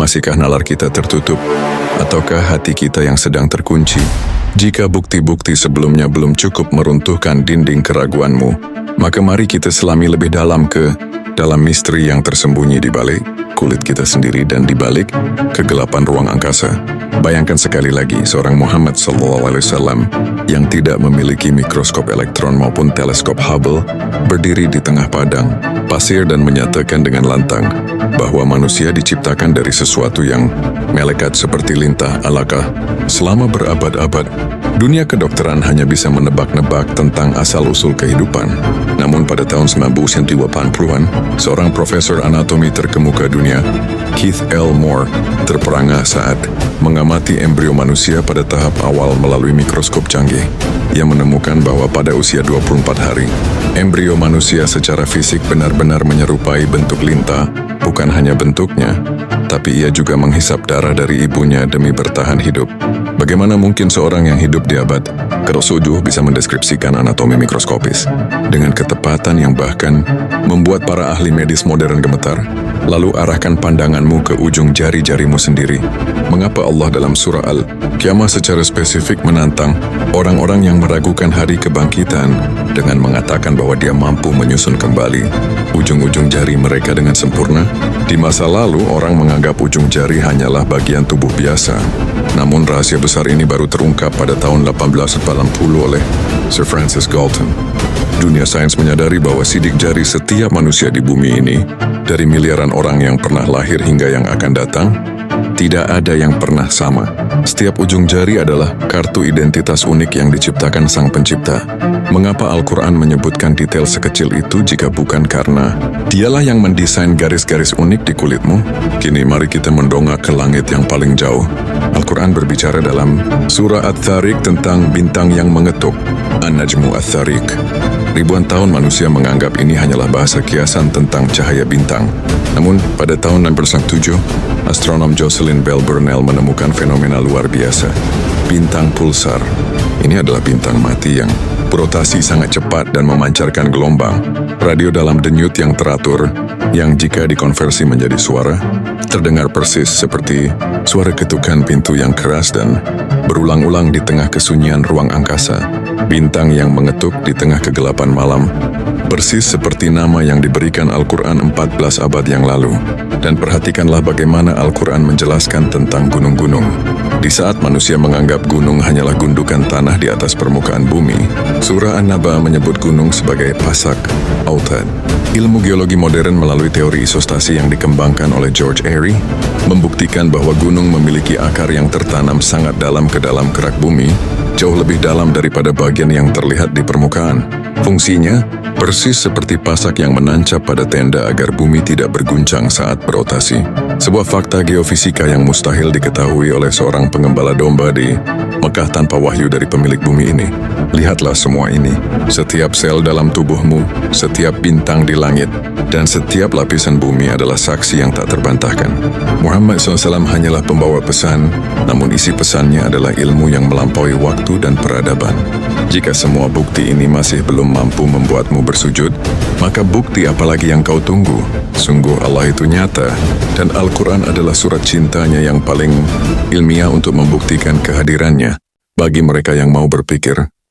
Masihkah nalar kita tertutup? Ataukah hati kita yang sedang terkunci? Jika bukti-bukti sebelumnya belum cukup meruntuhkan dinding keraguanmu, maka mari kita selami lebih dalam dalam misteri yang tersembunyi di balik kulit kita sendiri dan di balik kegelapan ruang angkasa. Bayangkan sekali lagi seorang Muhammad SAW yang tidak memiliki mikroskop elektron maupun teleskop Hubble berdiri di tengah padang pasir dan menyatakan dengan lantang bahwa manusia diciptakan dari sesuatu yang melekat seperti lintah. Alakah selama berabad-abad dunia kedokteran hanya bisa menebak-nebak tentang asal-usul kehidupan. Namun pada tahun 1980-an, seorang profesor anatomi terkemuka dunia, Keith L. Moore, terperangah saat mengamati embrio manusia pada tahap awal melalui mikroskop canggih. Ia menemukan bahwa pada usia 24 hari, embrio manusia secara fisik benar-benar menyerupai bentuk lintah, bukan hanya bentuknya, tapi ia juga menghisap darah dari ibunya demi bertahan hidup. Bagaimana mungkin seorang yang hidup di abad ke-7 bisa mendeskripsikan anatomi mikroskopis dengan ketepatan yang bahkan membuat para ahli medis modern gemetar? Lalu arahkan pandanganmu ke ujung jari-jarimu sendiri. Mengapa Allah dalam surah Al-Qiyamah secara spesifik menantang orang-orang yang meragukan hari kebangkitan dengan mengatakan bahwa Dia mampu menyusun kembali ujung-ujung jari mereka dengan sempurna? Di masa lalu, orang menganggap ujung jari hanyalah bagian tubuh biasa. Namun rahasia besar ini baru terungkap pada tahun 1840 oleh Sir Francis Galton. Dunia sains menyadari bahwa sidik jari setiap manusia di bumi ini, dari miliaran orang yang pernah lahir hingga yang akan datang, tidak ada yang pernah sama. Setiap ujung jari adalah kartu identitas unik yang diciptakan Sang Pencipta. Mengapa Al-Quran menyebutkan detail sekecil itu jika bukan karena Dialah yang mendesain garis-garis unik di kulitmu? Kini mari kita mendongak ke langit yang paling jauh. Al-Quran berbicara dalam surah At-Tariq tentang bintang yang mengetuk, An-Najmu At-Tariq. Ribuan tahun manusia menganggap ini hanyalah bahasa kiasan tentang cahaya bintang. Namun, pada tahun 1907, astronom Jocelyn Bell Burnell menemukan fenomena luar biasa. Bintang pulsar. Ini adalah bintang mati yang berotasi sangat cepat dan memancarkan gelombang radio dalam denyut yang teratur, yang jika dikonversi menjadi suara, terdengar persis seperti suara ketukan pintu yang keras dan berulang-ulang di tengah kesunyian ruang angkasa. Bintang yang mengetuk di tengah kegelapan malam, persis seperti nama yang diberikan Al-Quran 14 abad yang lalu. Dan perhatikanlah bagaimana Al-Quran menjelaskan tentang gunung-gunung. Di saat manusia menganggap gunung hanyalah gundukan tanah di atas permukaan bumi, surah An-Naba menyebut gunung sebagai pasak, autad. Ilmu geologi modern melalui teori isostasi yang dikembangkan oleh George Airy membuktikan bahwa gunung memiliki akar yang tertanam sangat dalam ke dalam kerak bumi, jauh lebih dalam daripada bagian yang terlihat di permukaan. Fungsinya persis seperti pasak yang menancap pada tenda agar bumi tidak berguncang saat berotasi. Sebuah fakta geofisika yang mustahil diketahui oleh seorang pengembala domba di Mekah tanpa wahyu dari pemilik bumi ini. Lihatlah semua ini. Setiap sel dalam tubuhmu, setiap bintang di langit, dan setiap lapisan bumi adalah saksi yang tak terbantahkan. Muhammad SAW hanyalah pembawa pesan, namun isi pesannya adalah ilmu yang melampaui waktu dan peradaban. Jika semua bukti ini masih belum mampu membuatmu bersujud, maka bukti apalagi yang kau tunggu? Sungguh Allah itu nyata, dan Al-Quran adalah surat cintanya yang paling ilmiah untuk membuktikan kehadirannya bagi mereka yang mau berpikir